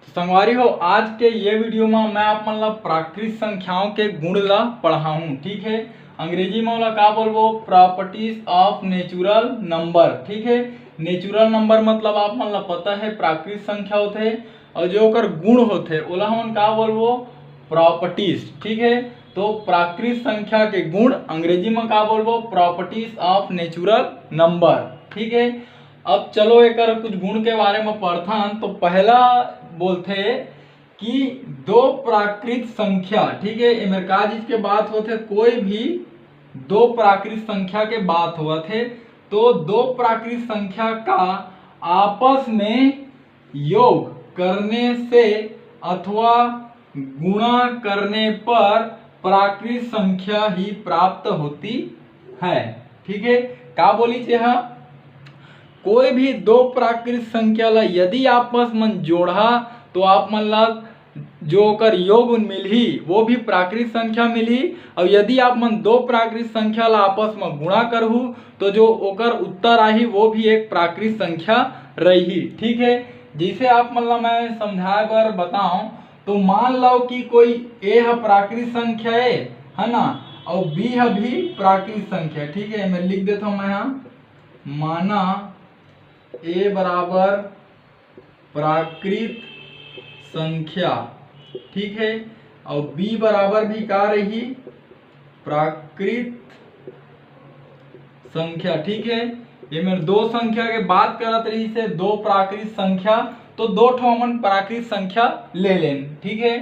तो संगवारी हो, आज के ये वीडियो में मैं आप मन ला प्राकृत संख्याओं के गुण ला पढ़ाऊँ। ठीक है, अंग्रेजी में ओला का बोलबो, प्रॉपर्टीज ऑफ नेचुरल नंबर। ठीक है, नेचुरल नंबर मतलब आप मन ला पता है प्राकृत संख्या होते और जो ओकर गुण होते ओला हमन का बोलबो, प्रॉपर्टीज। ठीक है, तो प्राकृत संख्या के गुण अंग्रेजी में का बोलबो, प्रॉपर्टीज ऑफ नेचुरल नंबर। ठीक है, अब चलो एक कुछ गुण के बारे में पढ़थन। तो पहला बोलते कि दो प्राकृत संख्या, ठीक है, इमें का चीज के बात होते, कोई भी दो प्राकृत संख्या के बात हुआ थे तो दो प्राकृत संख्या का आपस में योग करने से अथवा गुणा करने पर प्राकृत संख्या ही प्राप्त होती है। ठीक है, का बोली छे, हाँ, कोई भी दो प्राकृत संख्या ला यदि आपस में जोड़ा तो आप मन ला जो ओकर योग मिलही वो भी प्राकृत संख्या मिलही, और यदि आप मन दो प्राकृत संख्या ला आपस में गुणा करहु तो जो ओकर उत्तर आही वो भी एक प्राकृत संख्या रही। ठीक है, जिसे आप मन ला मैं समझाए बर बताऊं, तो मान लो कि कोई ए है प्राकृत संख्या है ना, और बी है भी प्राकृत संख्या। ठीक है, मैं लिख देता हूं, मैं यहाँ माना ए बराबर प्राकृत संख्या, ठीक है, और बी बराबर भी का रही, प्राकृत संख्या। ठीक है, ये मेरे दो संख्या के बात करत रही से दो प्राकृत संख्या, तो दो ठो हमन प्राकृत संख्या ले लें। ठीक है,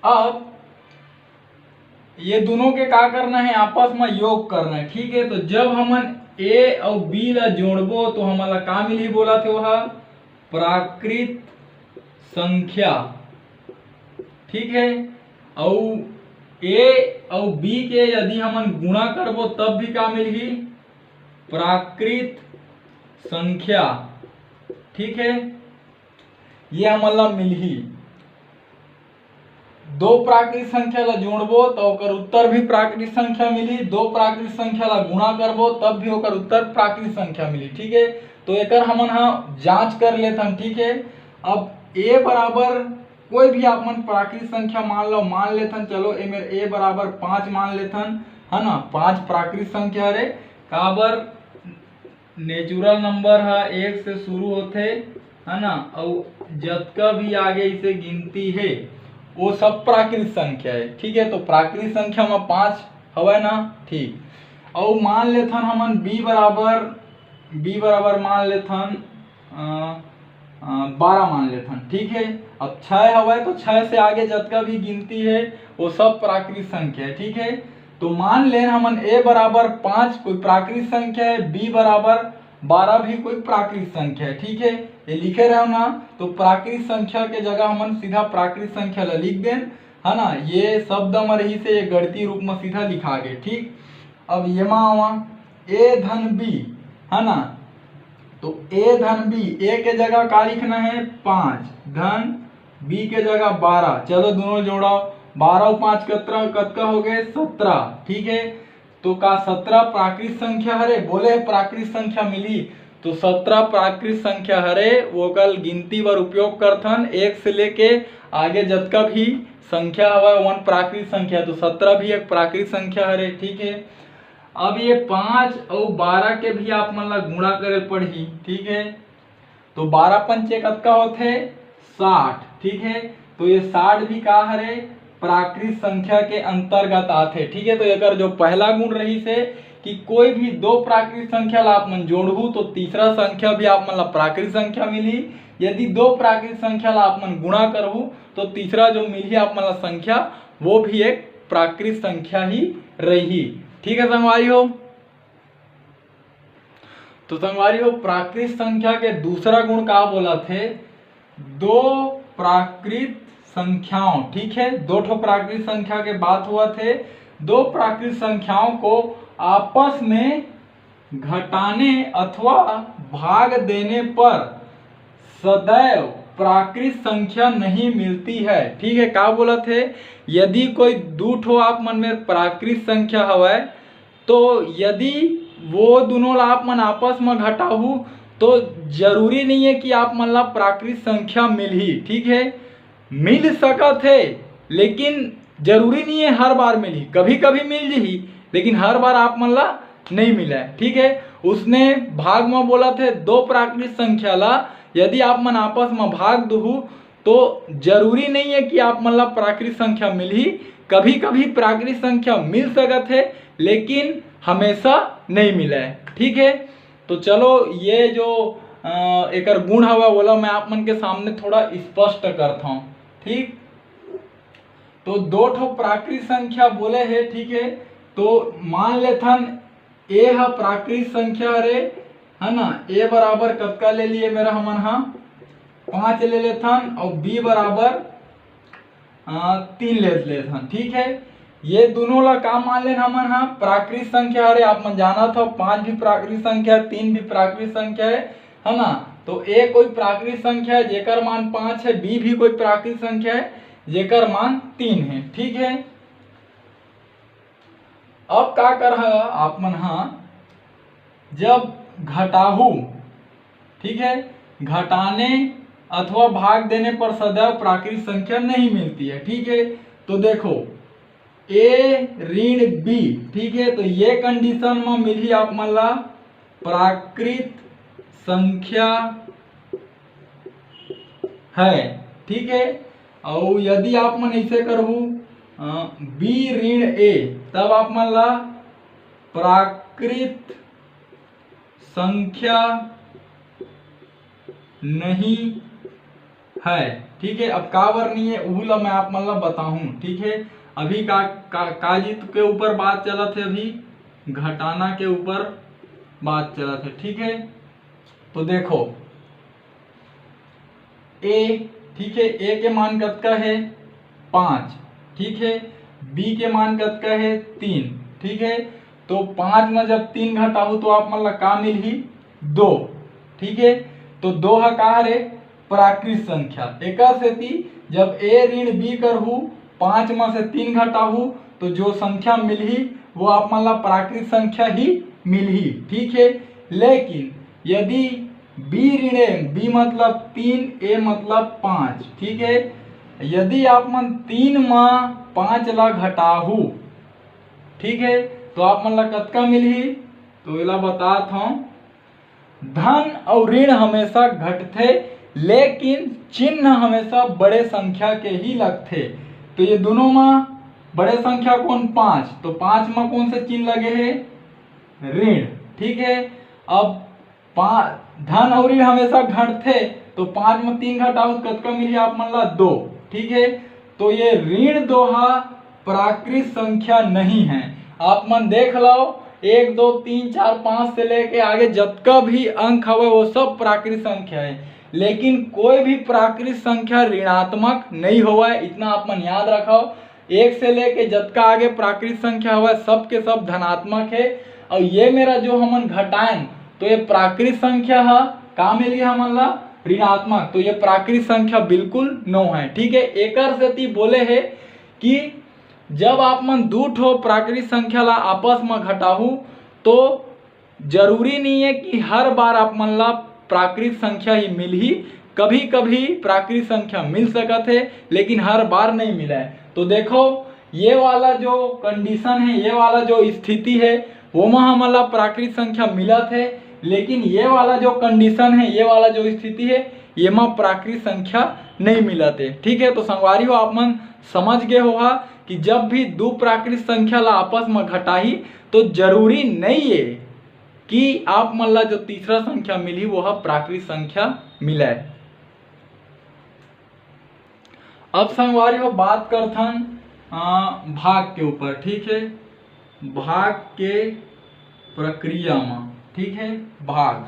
अब ये दोनों के का करना है, आपस में योग करना है। ठीक है, तो जब हमन ए और बी ला जोड़बो तो हमारा का मिली बोला थे, वह प्राकृत संख्या। ठीक है, और ए और बी के यदि हमन गुणा करबो तब भी का मिलही, प्राकृत संख्या। ठीक है, ये हमला मिलही। दो प्राकृत संख्या ला जोड़बो तो ओकर उत्तर भी प्राकृत संख्या मिली, दो प्राकृत संख्या ला गुणा करबो तब भी ओकर उत्तर प्राकृत संख्या मिली। ठीक है, तो एकर हमन जांच कर लेथन। ठीक है, अब ए बराबर कोई भी आपमन प्राकृत संख्या मान लेथन, चलो ए बराबर 5 मान लेथन, है ना, 5 प्राकृत संख्या रे, काबर नेचुरल नंबर है 1 से शुरू होते, है ना, और जतका भी आगे इसे गिनती है वो सब प्राकृत संख्या है। ठीक है, तो प्राकृत संख्या में 5 हवा ना, ठीक, और मान लेथन हमन बी बराबर मान लेथन 12 मान लेथन। ठीक है, अब 6 हवा तो 6 से आगे जतका भी गिनती है वो सब प्राकृत संख्या है। ठीक है, तो मान लें हमन ए बराबर 5 कोई प्राकृत संख्या है, बी बराबर 12 भी कोई प्राकृत संख्या है। ठीक है, ये लिखे रहो ना, तो प्राकृत संख्या के जगह हमन सीधा प्राकृत संख्या ला लिख दें, है ना, ये शब्द में रही से ये गणती रूप में सीधा लिखा गए। ठीक, अब ये मावा ए धन बी, है ना, तो ए धन बी, ए के जगह का लिखना है 5, धन बी के जगह 12, चलो दोनों जोड़ो, 12 और 5 कतका हो गए 17। ठीक है, तो का 17 प्राकृत संख्या हरे, बोले प्राकृत संख्या मिली, तो 17 प्राकृत संख्या हरे, वो कल गिनती बर उपयोग करथन, 1 से लेके आगे जतका भी संख्या हवा वन प्राकृत संख्या, तो 17 भी एक प्राकृत संख्या हरे। ठीक है, अब ये 5 और 12 के भी आप मन ला गुणा करे पड़ही। ठीक है, तो 12 पंचे कतका होते 60। ठीक है, तो ये 60 भी का हरे, प्राकृत संख्या के अंतर्गत आते। ठीक है, तो एकर जो पहला गुण रही से कि कोई भी दो प्राकृत संख्या ला आप मन जोड़हू तो तीसरा संख्या भी आप मन ला प्राकृत संख्या मिली, यदि दो प्राकृत संख्या ला आप मन गुणा करहू तो तीसरा जो मिली आप मन ला संख्या वो भी एक प्राकृत संख्या ही रही। ठीक है संगवारी हो, तो संगवारी हो प्राकृत संख्या के दूसरा गुण का बोला थे, दो प्राकृत संख्याओं। ठीक है, दो ठो प्राकृत संख्या के बात हुआ थे, दो प्राकृत संख्याओं को आपस में घटाने अथवा भाग देने पर सदैव प्राकृत संख्या नहीं मिलती है। ठीक है, का बोला थे, यदि कोई दो ठो आप मन में प्राकृत संख्या हवा तो यदि वो दोनों आप मन आपस में घटाहू तो जरूरी नहीं है कि आप मतलब प्राकृत संख्या मिल ही, ठीक है, मिल सकत है लेकिन जरूरी नहीं है हर बार मिली, कभी कभी मिल ही लेकिन हर बार आप मतलब नहीं मिला है, ठीक है। उसने भाग में बोला थे दो प्राकृत संख्या ला यदि आप मन आपस में भाग दू तो जरूरी नहीं है कि आप मतलब प्राकृत संख्या मिल ही, कभी कभी प्राकृत संख्या मिल सकत है लेकिन हमेशा नहीं मिला है, ठीक है। तो चलो ये जो एक गुण हवा बोला मैं आप मन के सामने थोड़ा स्पष्ट करता हूँ, ठीक। तो दो ठो प्राकृत संख्या बोले है, ठीक है। तो मान लेथन ए है प्राकृत संख्या रे, है ना, ए बराबर कतका ले लिए मेरा हमन हा 5 ले लेथन और बी बराबर 3 ले लेथन, ठीक है। ये दोनों ला का मान लेन हमन हा प्राकृत संख्या हरे, आप मन जाना था 5 भी प्राकृत संख्या है, 3 भी प्राकृत संख्या है ना। तो ए कोई प्राकृत संख्या है जेकर मान 5 है, बी भी कोई प्राकृत संख्या है जेकर मान 3 है, ठीक है। अब का कर आप मन हा जब घटाहू, ठीक है, घटाने अथवा भाग देने पर सदैव प्राकृत संख्या नहीं मिलती है, ठीक है। तो देखो ए ऋण बी, ठीक है, तो ये कंडीशन में मिली आप मन ला प्राकृत संख्या है, ठीक है। और यदि आप मन ऐसे करहू बी ऋण ए तब आप मन ला प्राकृत संख्या नहीं है, ठीक है। अब का बर नहीं है वो ला मैं आप मन ला बताऊं, ठीक है। अभी काजित के ऊपर बात चला थे, अभी घटाना के ऊपर बात चला थे, ठीक है। तो देखो ए, ठीक है, ए के मान कतका है 5, ठीक है, बी के मान कतका है 3, ठीक है। तो 5 में जब 3 घटाऊ तो आप मतलब का मिल ही 2, ठीक है। तो 2 है का रे प्राकृत संख्या, एक सेती जब ए ऋण बी करहू 5 में से 3 घटाहू तो जो संख्या मिल ही वो आप मतलब प्राकृत संख्या ही मिल ही, ठीक है। लेकिन यदि बी ऋण बी मतलब 3 ए मतलब 5, ठीक है, यदि आप मन 3 में 5 ला घटाहू, ठीक है, तो आप मन ला कतका मिलही, तो एला बातात हूं। धन और ऋण हमेशा घटते लेकिन चिन्ह हमेशा बड़े संख्या के ही लगते। तो ये दोनों में बड़े संख्या कौन 5, तो 5 में कौन से चिन्ह लगे है ऋण, ठीक है। अब धन और ऋण हमेशा घटते तो 5 में 3 घटाओ कतका मिली आप मन ला 2, ठीक है। तो ये ऋण दोहा प्राकृत संख्या नहीं है। आप मन देख लो 1 2 3 4 5 से लेके आगे जतका भी अंक हवे वो सब प्राकृत संख्या है, लेकिन कोई भी प्राकृत संख्या ऋणात्मक नहीं होवे, इतना आप मन याद रखो। 1 से लेके जतका आगे प्राकृत संख्या हुआ सब के सब धनात्मक है। और ये मेरा जो हमन घटाएं तो ये प्राकृत संख्या है का मिल गया हमन ला ऋणात्मक, तो ये प्राकृत संख्या बिल्कुल नो है, ठीक है। एकर सेती बोले है कि जब आप मन दो ठो प्राकृत संख्या ला आपस में घटाहू तो जरूरी नहीं है कि हर बार आप मन ला प्राकृत संख्या ही मिल ही, कभी कभी प्राकृत संख्या मिल सकत है लेकिन हर बार नहीं मिला है। तो देखो ये वाला जो कंडीशन है, ये वाला जो स्थिति है वो में हमला प्राकृत संख्या मिलत है, लेकिन ये वाला जो कंडीशन है, ये वाला जो स्थिति है ये में प्राकृत संख्या नहीं मिलत है, ठीक है। तो संगवारी हो आप मन समझ गए होगा कि जब भी दो प्राकृत संख्या ला आपस में घटाही तो जरूरी नहीं है कि आप मन ला जो तीसरा संख्या मिली वो प्राकृत संख्या मिला है। अब संगवारी हो बात करथन भाग के ऊपर, ठीक है, भाग के प्रक्रिया में, ठीक है। भाग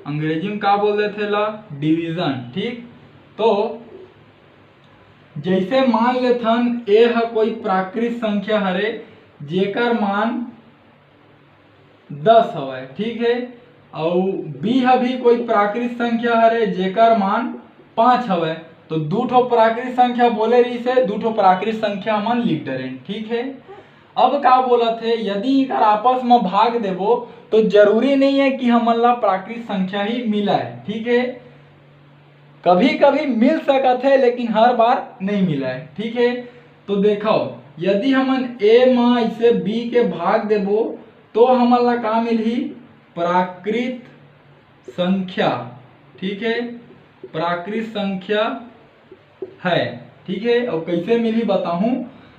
अंग्रेजी में का बोल देते ला डिवीजन, ठीक। तो जैसे मान लेथन ए है कोई प्राकृत संख्या हरे जेकर मान 10 हवे, ठीक है, और बी है भी कोई प्राकृत संख्या हरे जेकर मान 5 हवे। तो दो ठो प्राकृत संख्या बोले रही से दो ठो प्राकृत संख्या मन लिख डरे, ठीक है। अब का बोला थे, यदि इकर आपस में भाग देबो तो जरूरी नहीं है कि हमन ला प्राकृत संख्या ही मिला है। ठीक है, कभी कभी मिल सकत है लेकिन हर बार नहीं मिला है। ठीक है, तो देखो यदि हमन ए में इसे बी के भाग देबो तो हमन ला का मिलही, प्राकृत संख्या। ठीक है, प्राकृत संख्या है। ठीक है, और कैसे मिली बताऊं।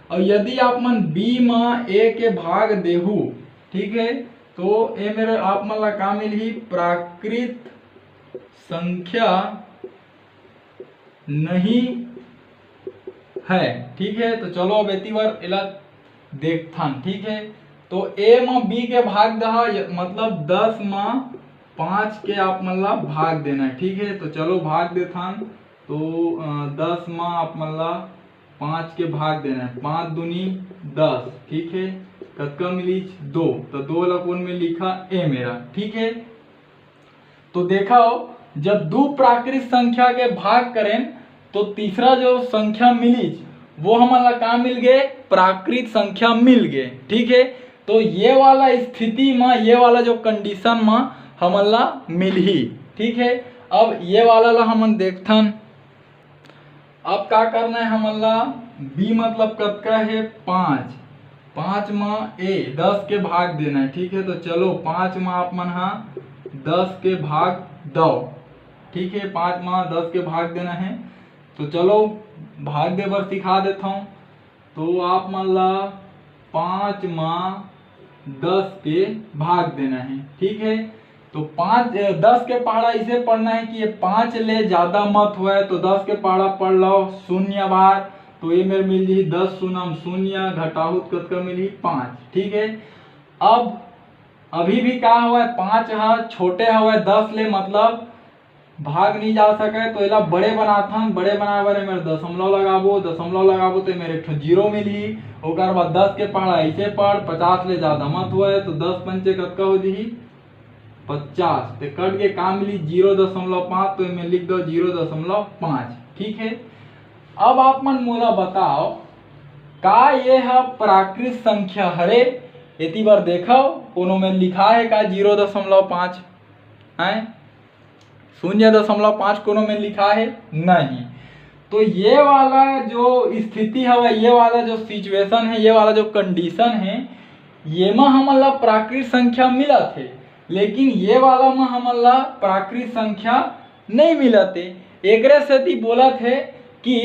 और यदि आप मन बी में ए के भाग देहू, ठीक है, तो ए मेरे आप मन ला का मिलही, प्राकृत संख्या नहीं है। ठीक है, तो चलो अब एती बार इला देखथन। ठीक है, तो ए में बी के भाग दहा मतलब 10 में 5 के आप मन ला भाग देना है। ठीक है, तो चलो भाग देथन। तो 10 में आप मन ला 5 के भाग देना है, 5 दूनी 10। ठीक है, कतका मिली 2, तो 2 ला कौन में लिखा ए मेरा। ठीक है, तो देखा हो जब दो प्राकृत संख्या के भाग करें तो तीसरा जो संख्या मिली वो हमारा का मिल गए, प्राकृत संख्या मिल गए। ठीक है, तो ये वाला स्थिति में, ये वाला जो कंडीशन में हमला मिल ही। ठीक है, अब ये वाला ला हमन देखथन। अब का करना है हमला, बी मतलब कतका है 5, 5 में ए 10 के भाग देना है। ठीक है, तो चलो 5 में आप मन हा 10 के भाग दो। ठीक है, 5 में 10 के भाग देना है, तो चलो भाग दे बर सिखा देता हूँ। तो आप मन ला 5 में 10 के भाग देना है। ठीक है, तो 10 के पहाड़ा इसे पढ़ना है कि ये 5 ले ज्यादा मत हुए, तो 10 के पहाड़ा पढ़ लो 0 बार, तो ये मेरे मिल जी 10 शून्य 0 घटाहू कतका मिली 5। ठीक है, अब अभी भी का हुआ है 5 हा छोटे हुआ 10 ले मतलब भाग नहीं जा सके, तो इला बड़े बनाथन। बड़े बनाए बारे मेरे दशमलव लगाबो, दशमलव लगाबो तो मेरे एक जीरो मिली। ओकर बाद 10 के पहाड़ा ऐसे पढ़, 50 ले ज्यादा मत हुए, तो 10 पंचे कतका हो दी 50, तो कट के काम मिली 0.5, तो मैं लिख दो 0.5। ठीक है, अब आप मन मोला बताओ का ये है प्राकृत संख्या हरे। इतनी बार देखो कोनो में लिखा है का 0.5 है, 0.5 कोनो में लिखा है नहीं। तो ये वाला जो स्थिति है, ये वाला जो सिचुएशन है, ये वाला जो कंडीशन है, ये में हमला प्राकृत संख्या मिला थे, लेकिन ये वाला में हमला प्राकृत संख्या नहीं मिला थे। एकरे से बोला थे कि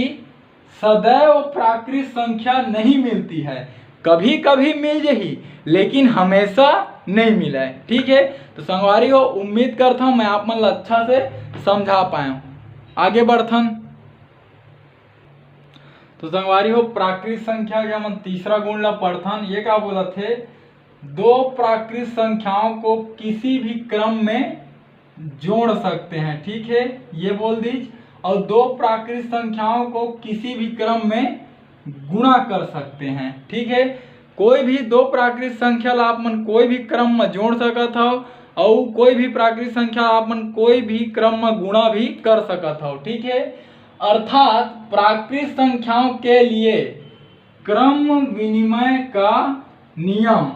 सदैव प्राकृत संख्या नहीं मिलती है, कभी कभी मिल जाही लेकिन हमेशा नहीं मिला है। ठीक है, तो संगवारी हो उम्मीद करता हूं मैं आप मन अच्छा से समझा पाया। आगे बढ़थन। तो संगवारी हो प्राकृत संख्या के हम तीसरा गुण ला पढ़थन। ये क्या बोला थे, दो प्राकृत संख्याओं को किसी भी क्रम में जोड़ सकते हैं। ठीक है, ये बोल दीजिए, और दो प्राकृत संख्याओं को किसी भी क्रम में गुणा कर सकते हैं। ठीक है, कोई भी दो प्राकृत संख्या ला आप मन कोई भी क्रम में जोड़ सकत हो, और कोई भी प्राकृत संख्या आप मन कोई भी क्रम में गुणा भी कर सकत हो। ठीक है, अर्थात प्राकृत संख्याओं के लिए क्रम विनिमय का नियम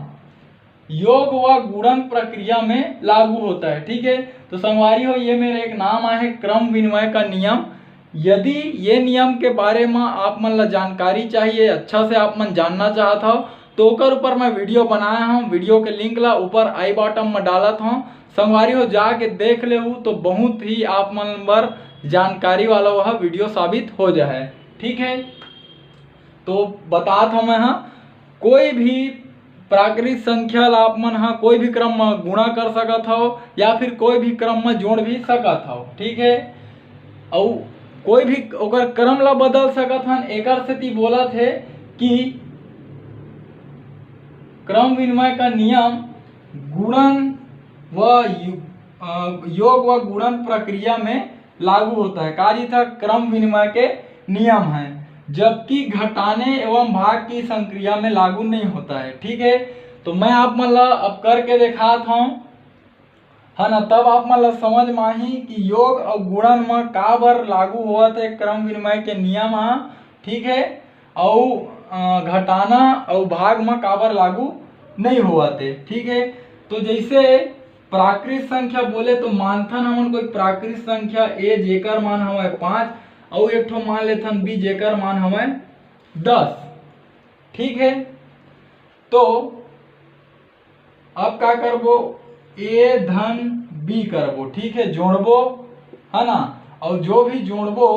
योग व गुणन प्रक्रिया में लागू होता है। ठीक है, तो संगवारी हो ये मेरा एक नाम है क्रम विनिमय का नियम। यदि ये नियम के बारे में आप मन ला जानकारी चाहिए, अच्छा से आप मन जानना चाहता हो, तो ओकर ऊपर मैं वीडियो बनाया हूँ। वीडियो के लिंक ला ऊपर आई बटन में डालत हूँ, संगवारी हो जाके देख ले, तो बहुत ही आप मन पर जानकारी वाला वह वीडियो साबित हो जाए। ठीक है, तो बतात हूँ मैं, हाँ कोई भी प्राकृत संख्या ला आप मन हाँ कोई भी क्रम में गुणा कर सकत हो, या फिर कोई भी क्रम में जोड़ भी सकत हो। ठीक है, और कोई भी ओकर क्रम ला बदल सकत हन। एकर से बोला थे कि क्रम विनिमय का नियम गुणन व योग व गुणन प्रक्रिया में लागू होता है। कार्य था क्रम विनिमय के नियम है, जबकि घटाने एवं भाग की संक्रिया में लागू नहीं होता है। ठीक है, तो मैं आप मन ला अब करके दिखाता हूँ, है ना, तब आप मन ला समझ में आही कि योग और गुणन में का बर लागू हुआ थे क्रम विनिमय के नियम। ठीक है, और घटाना और भाग में काबर लागू नहीं होते। ठीक है, तो जैसे प्राकृत संख्या बोले तो मानथन हमन कोई प्राकृत संख्या ए जेकर मान हवे 5 और एक ठो मान लेथन बी जेकर मान हवे 10। ठीक है, तो अब का करबो, ए धन बी करबो। ठीक है, जोड़बो है ना, और जो भी जोड़बो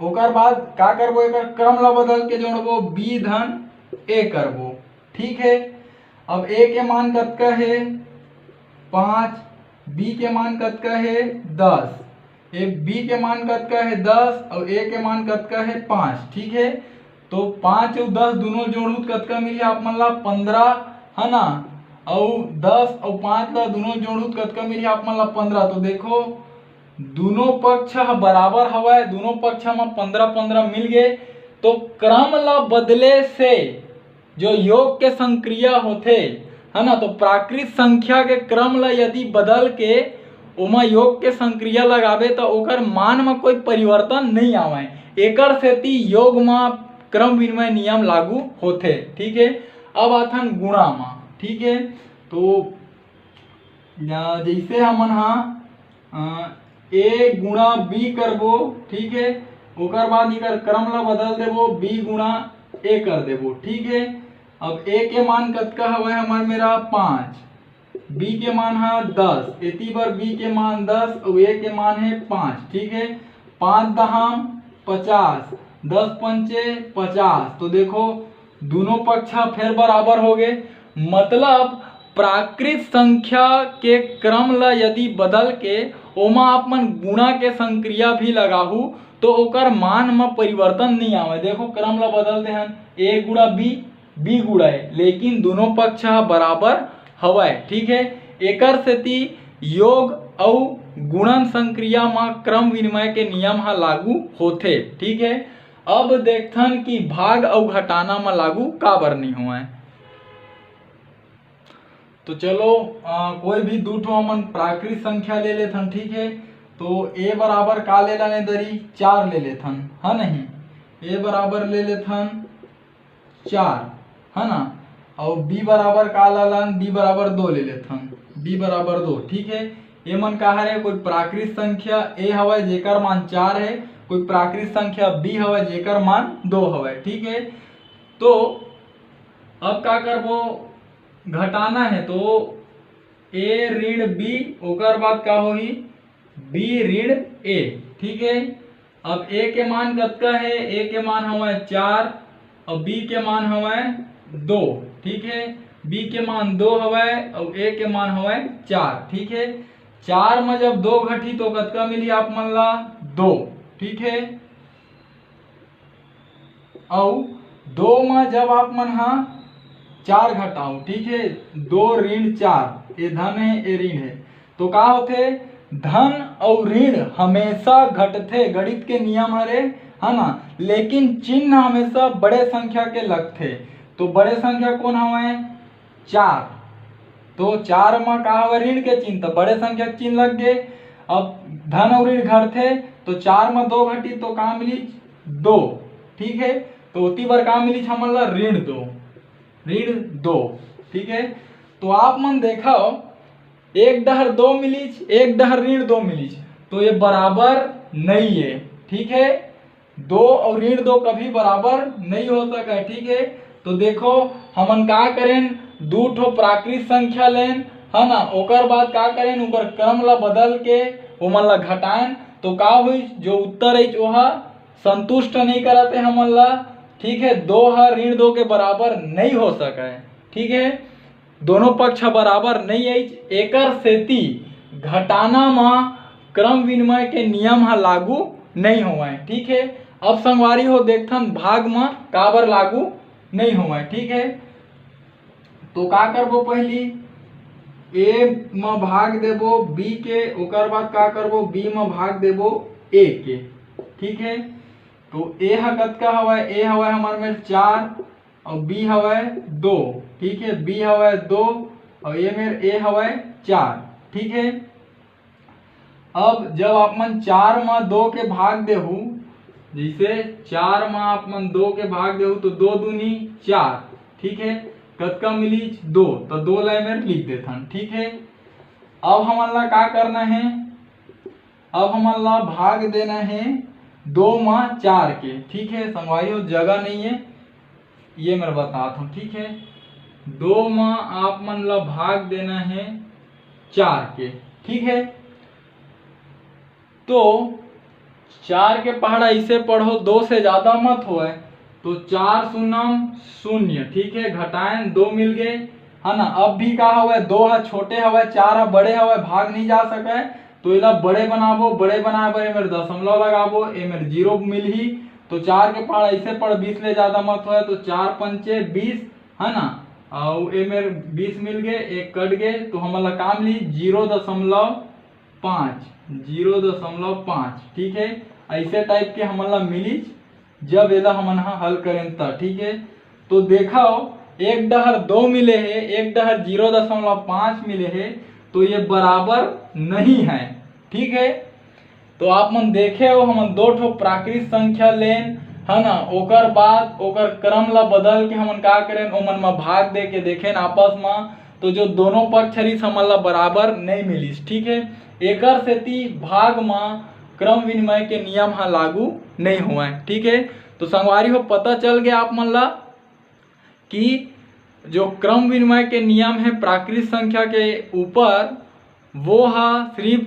ओकर बाद का करबो, एकर क्रम ला बदल के जोड़बो, बी धन ए करबो। ठीक है, अब ए के मान कतका है 5, बी के मान कतका है 10, ए बी के मान कतका है 10 और ए के मान कतका है 5। ठीक है, तो 5 और 10 दोनों जोड़ू कतका मिली आप मन ला 15 है ना, और 10 और 5 ला दोनों जोड़ू कतका मिली आप मन ला 15। तो देखो दोनों पक्ष बराबर हवा, दोनों पक्ष में 15-15 मिल गए। तो क्रम ला बदले से जो योग के संक्रिया होते है ना, तो प्राकृत संख्या के क्रम ला यदि बदल के ओमा योग के संक्रिया लगावे तो ओकर मान में कोई परिवर्तन नहीं आवे, एकर सेती योग में क्रम विनिमय नियम लागू होते। ठीक है, अब आथन गुणा में। ठीक है, तो जैसे हमन ए गुणा बी करबो। ठीक है, ओकर बाद इकर क्रम ला बदल देबो, बी गुणा ए कर देबो। ठीक है, अब ए के मान कतका हवे हमार मेरा 5, बी के मान है 10, एती बार बी के मान 10 और ए के मान है 5। ठीक है, 5 दहम 50, 10 पंचे 50। तो देखो दोनों पक्ष फिर बराबर हो गए, मतलब प्राकृत संख्या के क्रम ला यदि बदल के ओमा आप मन गुणा के संक्रिया भी लगाहू तो ओकर मान में परिवर्तन नहीं आवे। देखो क्रम ला बदल दे हन, ए गुणा बी, बी गुणा ए, लेकिन दोनों पक्ष बराबर हवा। ठीक है, एकर सेती योग और गुणन संक्रिया में क्रम विनिमय के नियम हा लागू होथे। ठीक है, अब देखथन कि भाग और घटाना में लागू काबर नहीं हुआ है। तो चलो कोई भी दो ठो हमन प्राकृत संख्या ले लेथन। ठीक है, तो ए बराबर का ले लाने दरी 4 ले लेथन है नहीं, ए बराबर ले लेथन 4 है ना, और बी बराबर का लालन, बी बराबर 2 ले लेथन, बी बराबर 2। ठीक है, ये मन का है कोई प्राकृत संख्या ए हवा जेकर मान 4 है, कोई प्राकृत संख्या बी हवा जेकर मान 2 हवा। ठीक है, तो अब का करबो, घटाना है तो ए ऋण बी, ओकर बाद का होही बी ऋण ए। ठीक है, अब ए के मान कतका है, ए के मान हवा 4 और बी के मान हवा 2। ठीक है, बी के मान 2 हवा और ए के मान हवा 4। ठीक है, 4 में जब 2 घटी तो कतका मिली आप मन ला 2। ठीक है, और 2 में जब आप मन 4 घटाओ। ठीक है, 2 ऋण 4, ये धन है ये ऋण है, तो का होते धन और ऋण हमेशा घटते, गणित के नियम हरे है ना, लेकिन चिन्ह हमेशा बड़े संख्या के लगते। तो बड़े संख्या कौन हवे 4, तो 4 में का हवे ऋण के चिन्ह, तो बड़े संख्या के चिन्ह लग गए। अब धन और ऋण घटते तो 4 में 2 घटी तो का मिली 2। ठीक है, तो उती बार का मिली हमन ला ऋण 2, ऋण 2। ठीक है, तो आप मन देखो एक डहर 2 मिलीच, एक डहर ऋण 2 मिलीच, तो ये बराबर नहीं है। ठीक है, 2 और ऋण 2 कभी बराबर नहीं हो सका। ठीक है, तो देखो हमन का करें, दो ठो प्राकृत संख्या लेन है ना, ओकर बाद का करें ऊपर क्रम ला बदल के ओमन ला घटाएं, तो का हुई जो उत्तर है वह संतुष्ट नहीं कराते हमन ला। ठीक है, 2 ऋण 2 के बराबर नहीं हो सका है। ठीक है, दोनों पक्ष बराबर नहीं है, एकर सेती घटाना में क्रम विनिमय के नियम लागू नहीं हुआ है। ठीक है, अब संगवारी हो देखथन भाग में काबर लागू नहीं हुआ है। ठीक है, तो का करबो, पहली ए में भाग देबो बी के, ओकर बाद का करबो बी में भाग देबो ए के। ठीक है, तो ए कतका हवा, ए हवा हमारे में 4 और बी हवा 2। ठीक है, बी हवा 2 और ए हवा 4। ठीक है, अब जब आप मन 4 में 2 के भाग देहू जैसे 4 में आप मन 2 के भाग दे तो 2 दूनी 4, ठीक है। कतका मिली 2, तो 2 ला मेरे लिख देथन, ठीक है। अब हमन ला का करना है, अब हमन ला भाग देना है 2 में 4 के, ठीक है। संगवारी जगह नहीं है, ये मैं बताता हूँ, ठीक है। 2 में आप मन ला भाग देना है 4 के, ठीक है। तो 4 के पहाड़ा इसे पढ़ो, 2 से ज्यादा मत होए, तो 4 शून्यम 0, ठीक है। घटाएं 2 मिल गए, है ना। अब भी का हवे 2 है छोटे हवे, 4 है बड़े हवे, भाग नहीं जा सके, तो इला बड़े बनाबो, बड़े बनाए बर मेरे दशमलव लगाबो, ए मेरे 0 मिल ही। तो 4 के पहाड़ा इसे पढ़ 20 ले ज्यादा मत होए, तो 4 पंचे 20, है ना। और ए मेरे 20 मिल गए, एक कट गए, तो हमारा काम ली 0.5, 0.5, ठीक है। ऐसे टाइप के हमारा मिली जब एला हमन हल करें तब, ठीक है। तो देखो एक डहर 2 मिले है, एक डहर 0.5 मिले है, तो ये बराबर नहीं है, ठीक है। तो आप मन देखे हो हमन 2 ठो प्राकृत संख्या लेन, है ना। ओकर बाद ओकर क्रम ला बदल के हमन का करें, ओमन में भाग दे के देखें आपस में, तो जो दोनों पक्ष हरी हमन ला बराबर नहीं मिलिस, ठीक है। एकर सेती भाग में क्रम विनिमय के नियम हा लागू नहीं हुआ, ठीक है। तो संगवारी हो पता चल गया आप मन ला कि जो क्रम विनिमय के नियम है प्राकृत संख्या के ऊपर, वो हा सिर्फ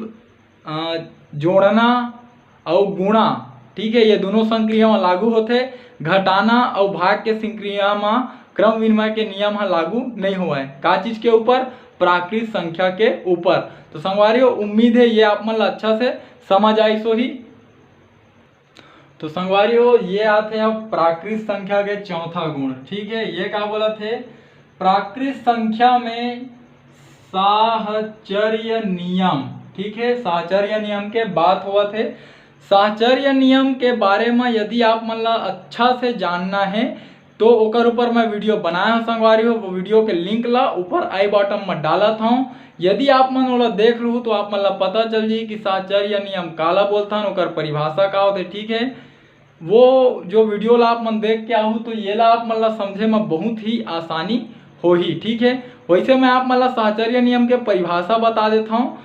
जोड़ना और गुणा, ठीक है, ये दोनों संक्रिया में लागू होते। घटाना और भाग के संक्रिया में क्रम विनिमय के नियम हा लागू नहीं हुआ है। का चीज के ऊपर? प्राकृत संख्या के ऊपर। तो संगवारियों उम्मीद है ये आप मन अच्छा से समझ आई सो ही। तो संगवारियों ये आते हैं प्राकृत संख्या के चौथा गुण, ठीक है। ये क्या बोला थे? प्राकृत संख्या में साहचर्य नियम, ठीक है। साहचर्य नियम के बात हुआ थे। साहचर्य नियम के बारे में यदि आप मन ला अच्छा से जानना है तो ओकर ऊपर मैं वीडियो बनाया हूँ संगवारियों, वो वीडियो के लिंक ला ऊपर आई बटन में डालत हूँ। यदि आप मन ओला देख लू तो आप मन ला पता चल जी कि साहचर्य नियम काला बोलथन, ओकर परिभाषा का होते, ठीक है। वो जो वीडियो ला आप मन देख के आहू तो ये ला आप मन ला समझे में बहुत ही आसानी हो ही, ठीक है। वैसे मैं आप मन ला साहचर्य नियम के परिभाषा बता देता हूँ।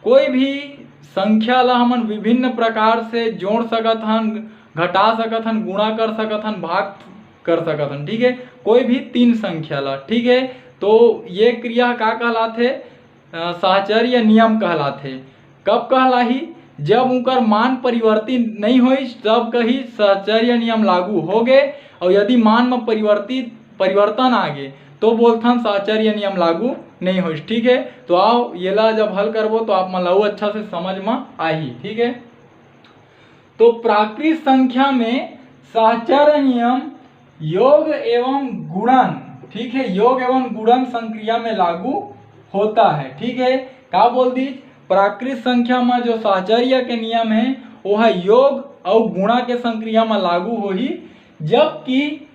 कोई भी संख्या ला हमन विभिन्न प्रकार से जोड़ सकत हन, घटा सकत हन, गुणा कर सकत हन, भाग कर सकत हन, ठीक है। कोई भी 3 संख्या ला, ठीक है। तो ये क्रिया का कहलाथे? साहचर्य नियम कहलाथे। कब कहलाही? जब उनकर मान परिवर्तित नहीं होई तब कही साहचर्य नियम लागू हो गए, और यदि मान में परिवर्तन आ गए तो बोलथन साहचर्य नियम लागू नहीं हो, ठीक है। तो आओ ये ला जब हल करबो तो आप मन ला अच्छा से समझ में आई, ठीक है। तो प्राकृत संख्या में साहचर्य नियम योग एवं गुणन, ठीक है, योग एवं गुणन संक्रिया में लागू होता है, ठीक है। क्या बोल दी? प्राकृत संख्या में जो साहचर्य के नियम है वो है योग और गुणा के संक्रिया में लागू हो ही, जबकि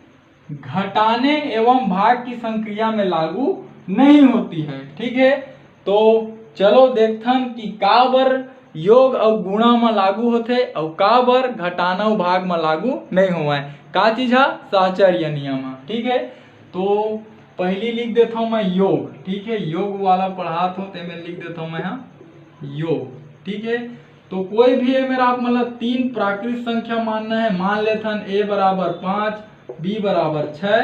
घटाने एवं भाग की संक्रिया में लागू नहीं होती है, ठीक है। तो चलो देखथन कि का बर योग और गुणा में लागू होते और का बर घटाना और भाग में लागू नहीं हुआ है। का चीज है? साहचर्य नियम, ठीक है। तो पहली लिख देता हूँ मैं योग, ठीक है। योग वाला पढ़ात हो तो मैं लिख देता हूँ मैं यहाँ योग, ठीक है। तो कोई भी है मेरा आप मतलब 3 प्राकृत संख्या मानना है, मान लेथन a बराबर 5, b बराबर 6,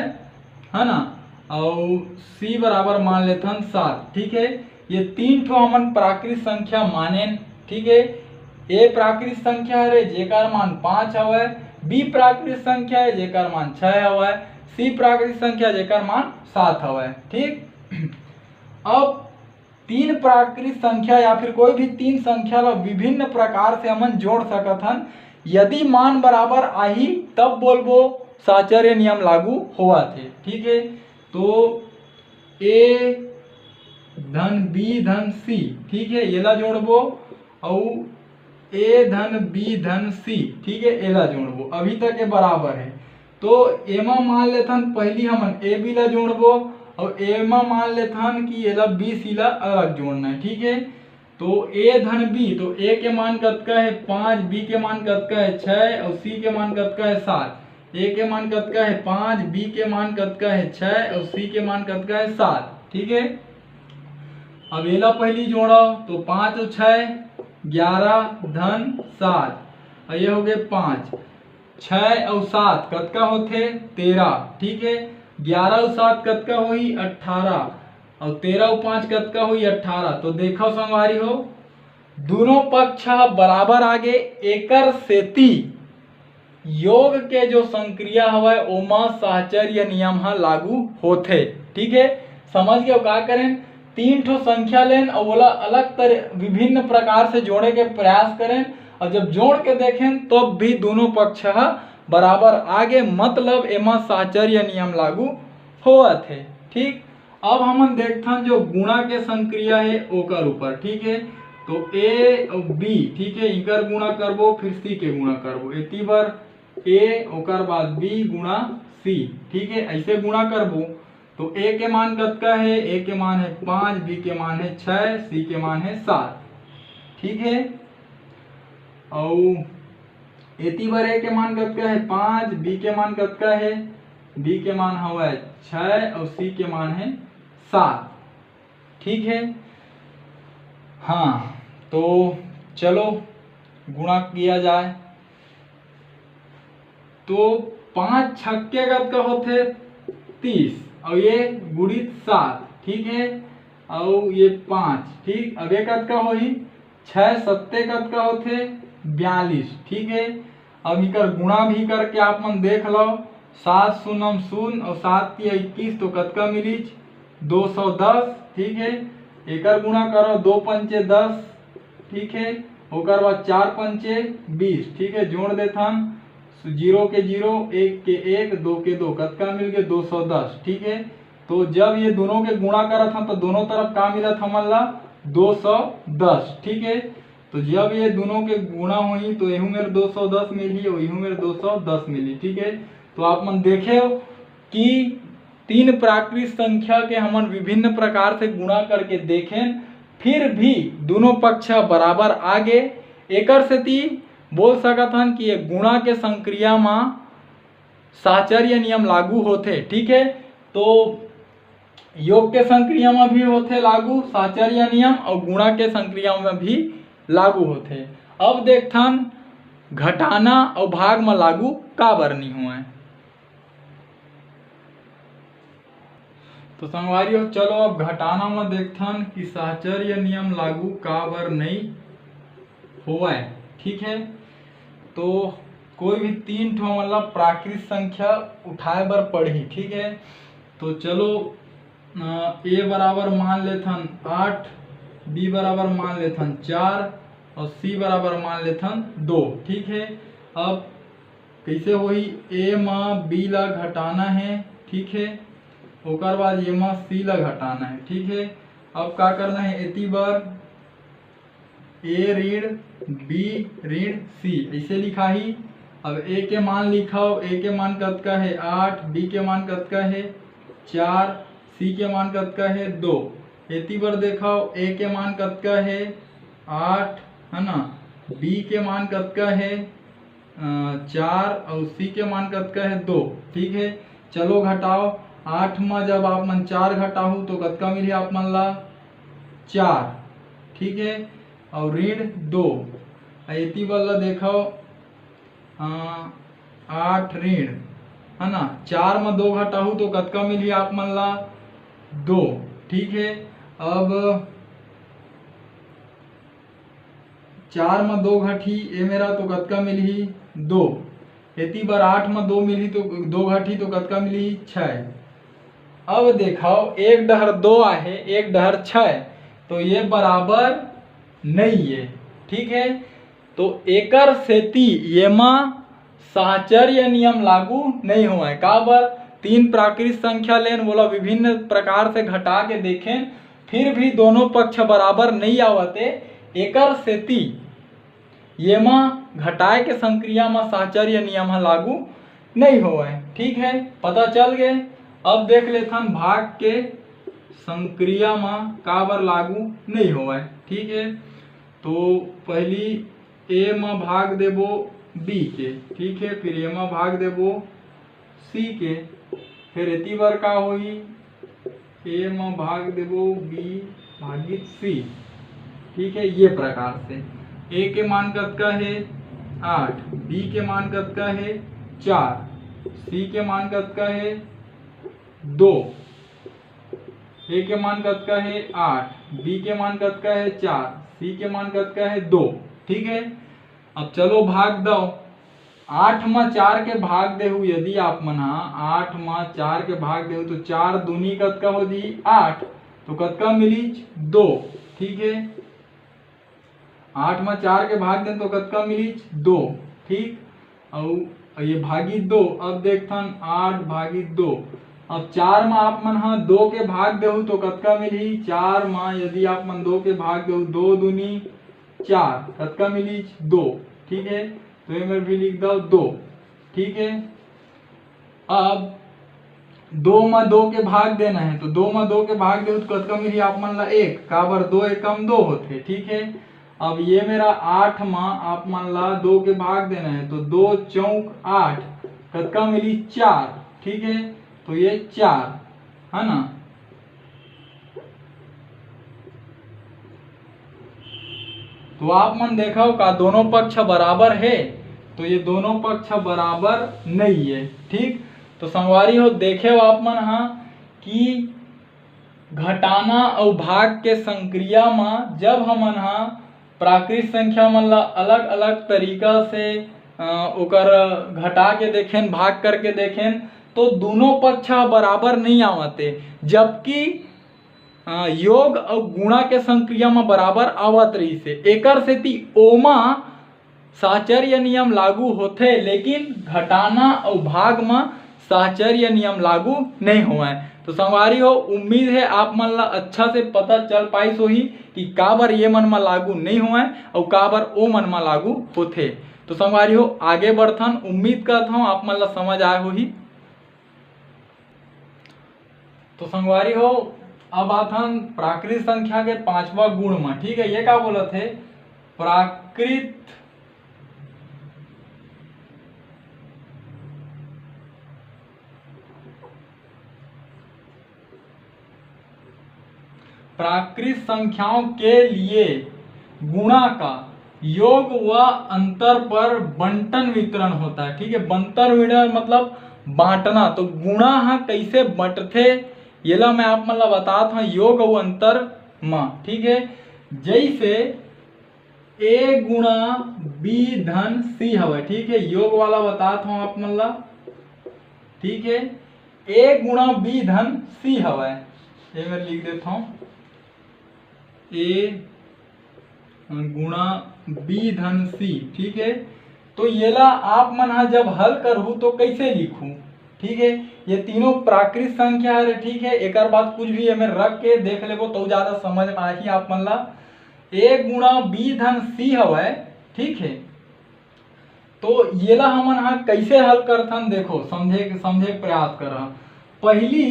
है ना, और c बराबर मान लेथन 7, ठीक है। ये 3 ठो हमन प्राकृत संख्या माने, ठीक है। a प्राकृत संख्या है जेकर मान 5 हवे, b प्राकृत संख्या है जेकर मान 6 हवे, c प्राकृत संख्या जेकर मान 7 हवे, ठीक। अब 3 प्राकृत संख्या या फिर कोई भी 3 संख्या ला विभिन्न प्रकार से हमन जोड़ सकत हन। यदि मान बराबर आही तब बोलबो साहचर्य नियम लागू हुआ थे, ठीक है। तो a धन b धन c, ठीक है, ये ला जोड़बो, और a धन b धन c, ठीक है, ये ला जोड़बो। अभी तक ये बराबर है तो एमा मान लेथन पहली हमन a b ला जोड़बो, और ए में मान लेथन कि ये ला बी सी ला अलग जोड़ना है, ठीक है। तो a धन b, तो a के मान कतका है 5, b के मान कतका है 6 और c के मान कतका है 7। a के मान कतका है 5, b के मान कतका है 6 और c के मान कतका है 7। ठीक है, अब एला पहली जोड़ो तो 5 और 6 11 धन 7 और ये हो गए 5, 6 और 7 कतका होते 13। ठीक है, 11 और 7 कतका हुई 18 और 13 और 5 कतका हुई 18। तो देखो संगवारी हो, दोनों पक्ष बराबर आगे, एकर सेती योग के जो संक्रिया हवे ओमा साहचर्य नियम लागू होथे। ठीक है, समझ गए का करें, 3 ठो संख्या लें और बोला अलग तरह विभिन्न प्रकार से जोड़े के प्रयास करें और जब जोड़ के देखें तब तो भी दोनों पक्ष बराबर आगे, मतलब एमा साहचर्य नियम लागू होत है। ठीक, अब हम देखते जो गुणा के संक्रिया है ओकर ऊपर। ठीक है, तो a और b, ठीक है, इकर गुणा करबो फिर c के गुणा करबो, एती बार a ओकर बाद b गुणा c। ठीक है, ऐसे गुणा करबो तो a के मान कतका है, a के मान है 5, b के मान है 6, c के मान है 7। ठीक है, और एती बार a के मान कतका है 5, b के मान कतका है, b के मान हवा है 6 और c के मान है 7। ठीक है, हाँ तो चलो गुणा किया जाए तो 5 छक्के कतका होते 30 और ये गुणित 7। ठीक है, और ये 5। ठीक, अब ये कतका होई 6 सत्ते कतका होते 42। ठीक है, अब इकर गुणा भी करके आप मन देख लो, 7 शून्य 0 और 7 21 तो कतका मिली 210। ठीक है, एकर गुणा करो 2 पंचे 10। ठीक है, ओकर बाद 4 पंचे 20। ठीक है, जोड़ देथन 0 के 0, 1 के 1, 2 के 2, कतका मिल गए 210। ठीक है, तो जब ये दोनों के गुणा करत हम तो दोनों तरफ का मिलत हमन ला 210। ठीक है, तो जब ये दोनों के गुणा हुई तो यहू मेरे 210 मिली और यहू मेरे 210 मिली। ठीक है, तो आप मन देखे हो कि 3 प्राकृत संख्या के हमन विभिन्न प्रकार से गुणा करके देखें फिर भी दोनों पक्ष बराबर आगे, एकर सेती बोल सकत हन कि ये गुणा के संक्रिया में साहचर्य नियम लागू होते। ठीक है, तो योग के संक्रिया में भी होते लागू साहचर्य नियम और गुणा के संक्रिया में भी लागू होते। अब देखथन घटाना और भाग में लागू का बर नहीं हुआ है। तो संगवारियों चलो अब घटाना में देखथन कि साहचर्य नियम लागू का बर नहीं हुआ है। ठीक है, तो कोई भी 3 ठो मतलब प्राकृत संख्या उठाए बर पड़ही। ठीक है, तो चलो a बराबर मान लेथन 8, b बराबर मान लेथन 4 और c बराबर मान लेथन 2। ठीक है, अब कैसे होई, a में b ला घटाना है। ठीक है, ओकर बाद ये में c ला घटाना है। ठीक है, अब का करना है, एती बार a ऋण b ऋण c ऐसे लिखा ही। अब a के मान लिखाओ, a के मान कतका है 8, b के मान कतका है 4, c के मान कतका है 2। एती बार देखाओ a के मान कतका है 8 है ना, b के मान कतका है 4 और c के मान कतका है 2। ठीक है, चलो घटाओ, 8 में जब आप मन 4 घटाहू तो कतका मिली आप मन ला 4। ठीक है, और ऋण 2 एती वाला देखाओ 8 ऋण है ना, 4 में 2 घटाहू तो कतका मिली आप मन ला 2। ठीक है, अब 4 में 2 घटी ए मेरा तो कतका मिली 2। एती बार 8 में 2 मिली तो 2 घटी तो कतका मिली 6। अब देखाओ एक डहर 2 आहे एक डहर 6 तो ये बराबर नहीं है। ठीक है, तो एकर सेती येमा साहचर्य नियम लागू नहीं हुआ है। का बर 3 प्राकृत संख्या लेन बोला विभिन्न प्रकार से घटा के देखें फिर भी दोनों पक्ष बराबर नहीं आवते, एकर सेती येमा घटाए के संक्रिया में साहचर्य नियम लागू नहीं हुआ है। ठीक है, पता चल गए। अब देख लेथन भाग के संक्रिया में का बर लागू नहीं हुआ है। ठीक है। तो पहली ए में भाग देबो बी के, ठीक है, फिर ए में भाग देबो सी के, फिर एती बार का होई ए में भाग देबो बी भागित सी, ठीक है। ये प्रकार से ए के मान कतका है 8, बी के मान कतका है 4, सी के मान कतका है 2, ए के मान कतका है 8, बी के मान कतका है 4, सी के मान कतका है 2, ठीक है। अब चलो भाग दो, 8 में 4 के भाग देहु यदि आप मना 8 में 4 के भाग देहु तो 4 दूनी कतका हो दी 8, तो कतका मिली 2, ठीक है। 8 में 4 के भाग दे तो कतका मिली 2, ठीक। और ये भागी 2, अब देखथन 8 भागी 2, अब 4 में आप मन हाँ 2 के भाग देहु तो कतका मिली 4 में यदि आप मन 2 के भाग देहु 2 दूनी 4, कतका मिली 2, ठीक है। तो ये मैं भी लिख दो 2, ठीक है। अब 2 में 2 के भाग देना है तो 2 में 2 के भाग देहु तो कतका मिली आप मन ला 1, काबर 2 एकम 2 होते, ठीक है। अब ये मेरा 8 में आप मान ला 2 के भाग देना है तो 2 चौक 8, कतका मिली 4, ठीक है। तो ये 4 है ना। तो आप मन देखो का दोनों पक्ष बराबर है, तो ये दोनों पक्ष बराबर नहीं है, ठीक। तो संगवारी हो देखे हो आप मन हाँ कि घटाना और भाग के संक्रिया में जब हमन हाँ प्राकृत संख्या मन ला अलग अलग तरीका से ओकर घटा के देखें भाग करके देखें तो दोनों पक्ष बराबर नहीं आवते, जबकि योग और गुणा के संक्रिया में बराबर आवत रही से एकर सेती ओमा साहचर्य नियम लागू होथे, लेकिन घटाना और भाग में साहचर्य नियम लागू नहीं हुआ है। तो संगवारी हो उम्मीद है आप मन ला अच्छा से पता चल पाई सोही कि काबर ये मन में लागू नहीं हुआ है और काबर ओ मन में लागू होथे। तो संगवारी हो आगे बढ़थन, उम्मीद करता हूँ आप मन ला समझ आए होही। तो संगवारी हो अब आथन प्राकृत संख्या के 5वां गुण में, ठीक है। ये क्या बोलत है प्राकृत प्राकृत संख्याओं के लिए गुणा का योग व अंतर पर बंटन वितरण होता है, ठीक है। बंटन वितरण मतलब बांटना। तो गुणा हाँ कैसे बंटथे ये ला मैं आप मन ला बताता हूँ योग और अंतर में, ठीक है। जैसे ए गुणा बी धन सी हवे, ठीक है। योग वाला बताता हूँ आप मन ला, ठीक है। ए गुणा बी धन सी हवे, ये मैं लिख देता हूँ ए गुणा बी धन सी, ठीक है। तो ये ला आप मन हाँ जब हल करहु तो कैसे लिखूं, ठीक है। ये तीनों प्राकृत संख्या है, ठीक है। एक बाद कुछ भी में रख के देख लेबो तो ज्यादा समझ में आही आप मन ला। ए गुणा बी धन सी हवे, ठीक है। तो ये ला हमन हाँ कैसे हल करथन देखो, समझे प्रयास कर। पहली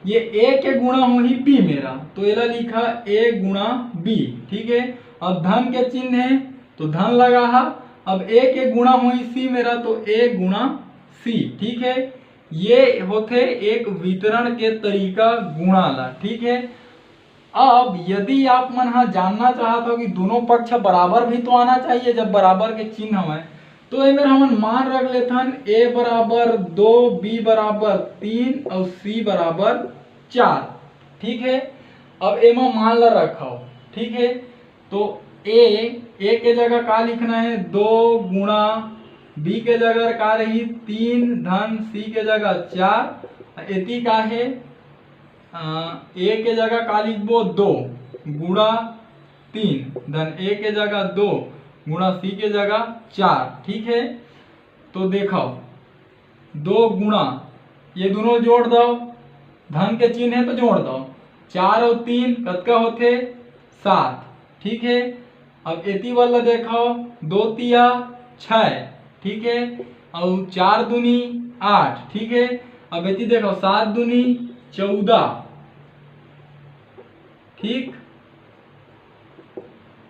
ये ए के गुणा हो ही बी मेरा, तो ये ला लिखा ए गुणा बी, ठीक है। अब धन के चिन्ह है तो धन लगा हा। अब ए के गुणा हो ही सी मेरा तो ए गुणा सी, ठीक है। ये होते एक वितरण के तरीका गुणा ला, ठीक है। अब यदि आप मन हाँ जानना चाहते हो कि दोनों पक्ष बराबर भी तो आना चाहिए, जब बराबर के चिन्ह है तो ये मेरा हमन मान रख लेथन ए बराबर 2, बी बराबर 3 और सी बराबर 4, ठीक है। अब ए में मान ला रखो, ठीक है। तो ए के जगह का लिखना है 2 गुणा बी के जगह का रही 3 धन सी के जगह 4, एती का है ए के जगह का लिखबो 2 गुणा 3 धन ए के जगह 2 गुणा सी के जगह 4, ठीक है। तो देखो 2 गुणा ये दोनों जोड़ दो, धन के चिन्ह है तो जोड़ दो, 4 और 3 कतका होते 7, ठीक है। अब एती वाला देखो 2 तिया 6, ठीक है। और 4 दूनी 8, ठीक है। अब एती देखो 7 दूनी 14, ठीक।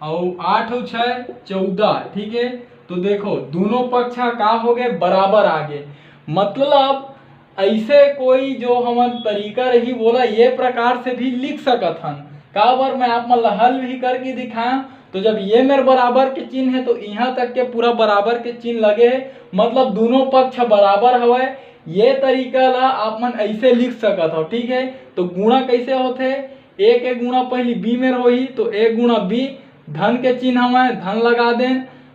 और 8 और 6 14, ठीक है। तो देखो दोनों पक्ष का हो गए बराबर आगे, मतलब ऐसे कोई जो हमन तरीका रही बोला ये प्रकार से भी लिख सकत हन। का बार मैं आप मन हल भी करके दिखाया, तो जब ये मेरे बराबर के चिन्ह है तो यहाँ तक के पूरा बराबर के चिन्ह लगे है, मतलब दोनों पक्ष बराबर हवे। ये तरीका ला आप मन ऐसे लिख सकत हो, ठीक है। तो गुणा कैसे होते, ए के गुणा पहले बी में होही तो ए गुणा बी, धन के चिन्ह हमारे धन लगा दें,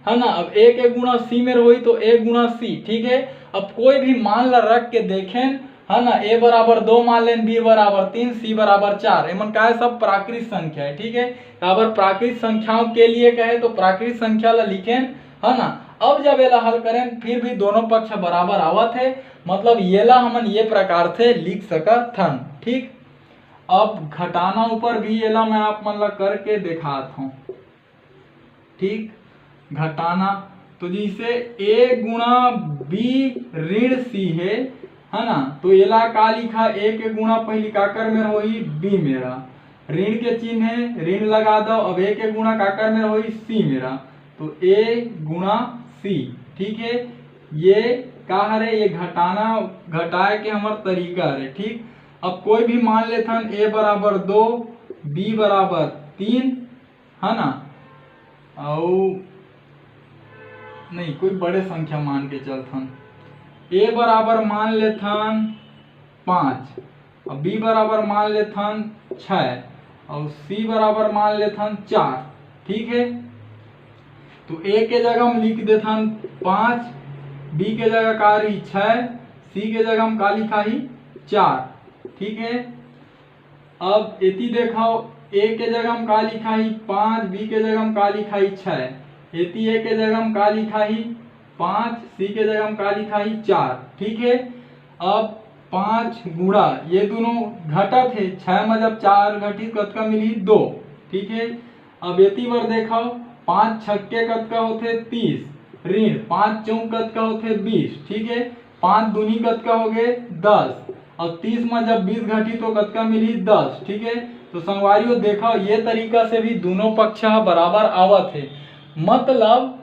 है ना। अब ए के गुणा सी में होई तो ए गुणा सी, ठीक है। अब कोई भी मान ला रख के देखें, है ना, ए बराबर 2 मान लें, बी बराबर 3, सी बराबर 4, एमन का है सब प्राकृत संख्या है, ठीक है। अगर प्राकृत संख्याओं के लिए कहे तो प्राकृत संख्या ला लिखें, है ना। अब जब एला हल करें फिर भी दोनों पक्ष बराबर आवत है, मतलब ये ला हमन ये प्रकार से लिख सकत हन, ठीक। अब घटाना ऊपर भी ये ला मैं आप मन ला करके दिखाता हूँ, ठीक। घटाना तो जैसे a गुणा b ऋण c है ना। तो ये ला का लिखा, a के गुणा पहली काकर में होई b मेरा, ऋण के चिन्ह है ऋण लगा दो। अब a के गुणा काकर में होई c मेरा, तो a गुणा c, ठीक है। ये का हरे, ये घटाना घटाए के हमार तरीका है, ठीक। अब कोई भी मान लेथन a बराबर 2, b बराबर 3, है ना, और नहीं कोई बड़े संख्या मान के चलथन। a बराबर मान लेथन 5, और b बराबर मान लेथन 6, और c बराबर मान लेथन 4, ठीक है। तो a के जगह हम लिख देथन 5, b के जगह का रही 6, c के जगह हम का लिखा ही 4, ठीक है। अब इति देखो, a के जगह हम का लिखा ही 5, b के जगह हम का लिखा ही 6, इति a के जगह हम का लिखा ही 5, c के जगह हम का लिखा ही 4, ठीक है। अब 5 गुणा ये दोनों घटत है, 6 में जब 4 घटी कतका मिली 2, ठीक है। अब इति बार देखो, 5 छक्के कतका होते 30, ऋण 5 चौक कतका होते 20, ठीक है। 5 दूनी कतका हो गए 10, और 30 में जब 20 घटी तो कतका मिली 10, ठीक है। तो संगवारियों देखो ये तरीका से भी दोनों पक्ष बराबर आवत है, मतलब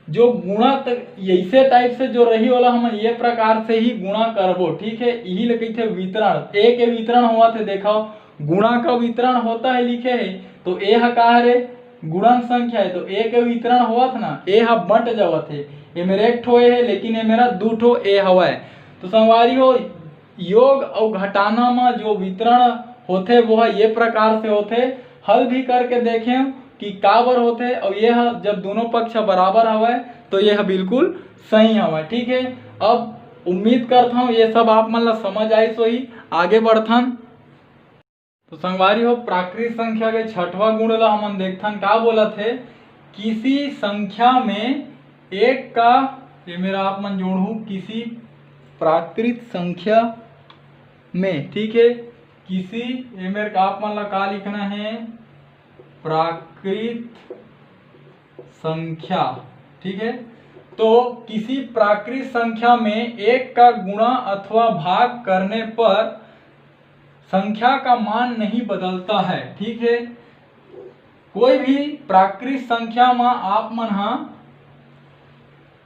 जो गुणा तक ऐसे टाइप से जो रही वाला हम ये प्रकार से ही गुणा करबो, ठीक है। यही लिखे थे वितरण, ए के वितरण हुआ थे, देखो गुणा का वितरण होता है लिखे है, तो ए हा का है गुणन संख्या है, तो ए के वितरण हुआ था ना, ए हा बंट जावत है, ये मेरे एक ठो है लेकिन ये मेरा 2 ठो ए हवा है। तो संगवारी हो योग और घटाना में जो वितरण होते वो ये प्रकार से होते, हल भी करके देखें कि काबर होते, और यह जब दोनों पक्ष बराबर हवे तो यह बिल्कुल सही हवे, ठीक है। अब उम्मीद करता हूँ ये सब आप मन ला समझ आई, सो ही आगे बढ़थन। तो संगवारी हो प्राकृत संख्या के छठवा गुण ला हमन देखथन, का बोला थे, किसी संख्या में एक का, ये मेरा आप मन जोड़ू, किसी प्राकृत संख्या में, ठीक है, किसी ये मेरे का आप मन ला का लिखना है, प्राकृत संख्या, ठीक है। तो किसी प्राकृत संख्या में एक का गुणा अथवा भाग करने पर संख्या का मान नहीं बदलता है, ठीक है। कोई भी प्राकृत संख्या में आप मन हा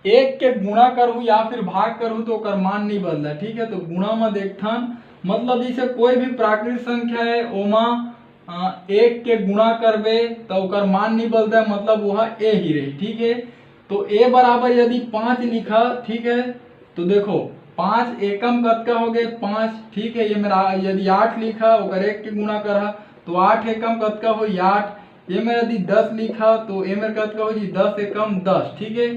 एक के गुणा करूँ या फिर भाग करूँ तो ओकर मान नहीं बदला, ठीक है। तो गुणा में देखथन, मतलब जैसे कोई भी प्राकृत संख्या है ओमा एक के गुणा करबे तो ओकर मान नहीं बदलता, मतलब वह ए ही रही, ठीक है। तो ए बराबर यदि 5 लिखा, ठीक है, तो देखो 5 एकम कतका हो गए 5, ठीक है। ये मेरा यदि 8 लिखा ओकर एक के गुणा करा तो 8 एकम कतका हो 8, ये मेरा यदि 10 लिखा तो ये मेरा कतका हो 10 एकम 10, ठीक है।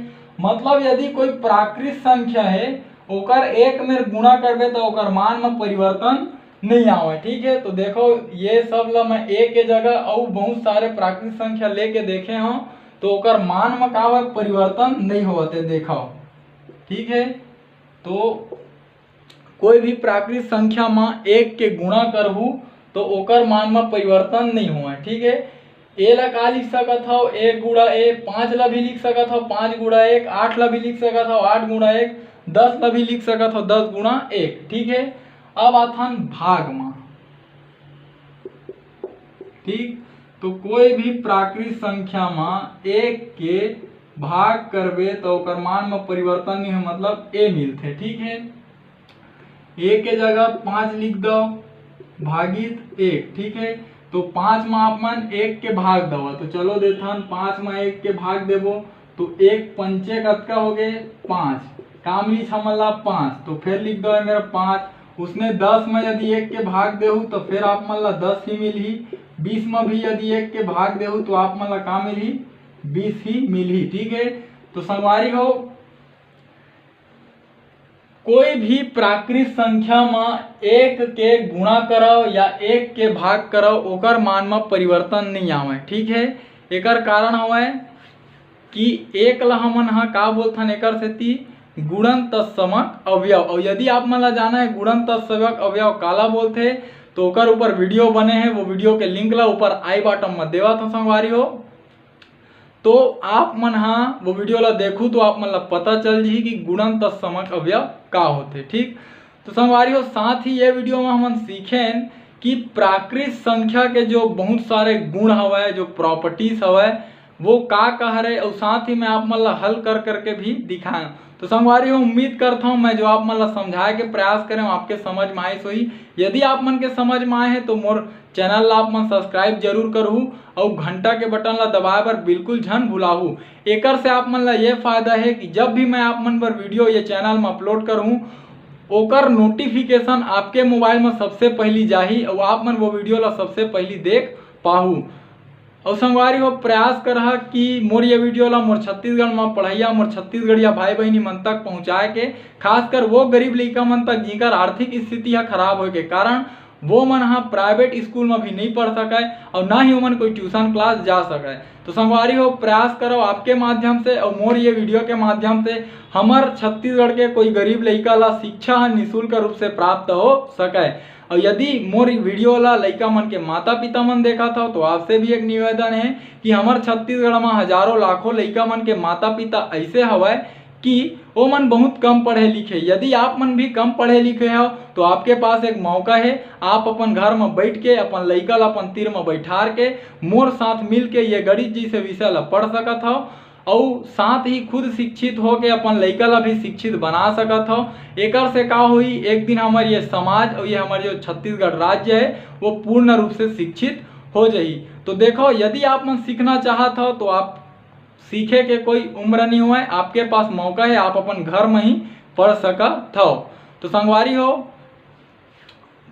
मतलब यदि कोई प्राकृत संख्या है ओकर एक में गुणा करबे तो ओकर मान में परिवर्तन नहीं आवे, ठीक है। तो देखो ये सब ला मैं ए के जगह और बहुत सारे प्राकृत संख्या लेके देखे हूँ, तो ओकर मान में का परिवर्तन नहीं होते, देखो, ठीक है। तो कोई भी प्राकृत संख्या में एक के गुणा करहू तो ओकर मान में परिवर्तन नहीं हुआ, ठीक है। ए ला का लिख सकत हो 1 गुणा ए, 5 ला भी लिख सकत हो 5 गुणा 1, 8 ला भी लिख सकत हो 8 गुणा 1, 10 ला भी लिख सकत हो 10 गुणा 1, ठीक है। अब आथन भाग में, ठीक। तो कोई भी प्राकृत संख्या में एक के भाग करबे तो ओकर मान में परिवर्तन नहीं है, मतलब ए मिलते। ठीक है, ए के जगह 5 लिख दो भागित 1। ठीक है, तो 5 में आप मन 1 के भाग दो, तो चलो देखन 5 में 1 के भाग देवो तो 1 पंचे कतका हो गए 5, काम ली छमला 5, तो फिर लिख दो है मेरा 5। उसने 10 में यदि 1 के भाग देहू तो फिर आप मन ला 10 ही मिलही। 20 में भी यदि 1 के भाग देहू तो आप मन ला का मिलही 20 ही मिलही। ठीक है, तो संगवारी हो कोई भी प्राकृत संख्या में 1 के गुणा करो या 1 के भाग करो ओकर मान में परिवर्तन नहीं आवे। ठीक है, एकर कारण हवे कि 1 ला हमन हा का बोलथन एकर सेती गुणन तत्समक अवयव। और यदि आप मन ला जाना है गुणन तत्समक अवयव काला बोलथे तो ओकर ऊपर वीडियो बने हैं, वो वीडियो के लिंक ला ऊपर आई बटन में देवा था संगवारी हो, तो आप मन हा वो वीडियो ला देखू तो आप मन ला पता चल जी कि गुणन तत्समक अवयव का होते। ठीक, तो संगवारी हो साथ ही ये वीडियो में हम सीखें कि प्राकृत संख्या के जो बहुत सारे गुण हवे, जो प्रॉपर्टीज हवे वो का कह रहे, और साथ ही मैं आप मन ला हल कर करके भी दिखाएं। तो संगवारी हो उम्मीद करता हूँ मैं जो आप मन ला समझाए के प्रयास करें आपके समझ में आए सोई। यदि आप मन के समझ में आए हैं तो मोर चैनल ला आप मन सब्सक्राइब जरूर करूँ और घंटा के बटन ला दबाए पर बिल्कुल झन भुलाहू। एकर से आप मन ला ये फायदा है कि जब भी मैं आप मन पर वीडियो ये चैनल में अपलोड करूँ ओकर नोटिफिकेशन आपके मोबाइल में सबसे पहली जाही और आप मन वो वीडियो ला सबसे पहली देख पाहू। और संगवारी हो प्रयास करहा कि मोर ये वीडियो ला मोर छत्तीसगढ़ में पढ़ैया मोर छत्तीसगढ़िया भाई बहनी मन तक पहुँचाए के, खासकर वो गरीब लड़का मन तक जिनकर आर्थिक स्थिति है खराब हो के कारण वो मन हा प्राइवेट स्कूल में भी नहीं पढ़ सके और ना ही उमन कोई ट्यूशन क्लास जा सके। तो संगवारी हो प्रयास करो आपके माध्यम से और मोर ये वीडियो के माध्यम से हमार छत्तीसगढ़ के कोई गरीब लड़का ला शिक्षा निःशुल्क रूप से प्राप्त हो सके। और यदि मोर वीडियो ला लड़का मन के माता पिता मन देखा था तो आपसे भी एक निवेदन है कि हमार छत्तीसगढ़ में हजारों लाखों लड़का मन के माता पिता ऐसे हवे कि वो मन बहुत कम पढ़े लिखे। यदि आप मन भी कम पढ़े लिखे हो तो आपके पास एक मौका है, आप अपन घर में बैठ के अपन लड़का ला अपन तीर में बैठार के मोर साथ मिल के ये गणित जी से विषय ला पढ़ सकत हो और साथ ही खुद शिक्षित हो के अपन लड़का ला भी शिक्षित बना सकत हो। एकर से का हुई एक दिन हमारे ये समाज और ये हमारे जो छत्तीसगढ़ राज्य है वो पूर्ण रूप से शिक्षित हो जाही। तो देखो यदि आप मन सीखना चाहत हो तो आप सीखे के कोई उम्र नहीं हुआ है, आपके पास मौका है, आप अपन घर में ही पढ़ सकत हो। तो संगवारी हो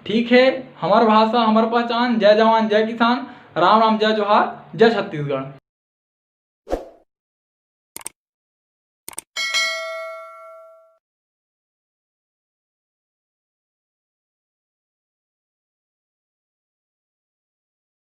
ठीक है, हमार भाषा हमार पहचान। जय जवान जय किसान, राम राम जय जोहार, जय छत्तीसगढ़।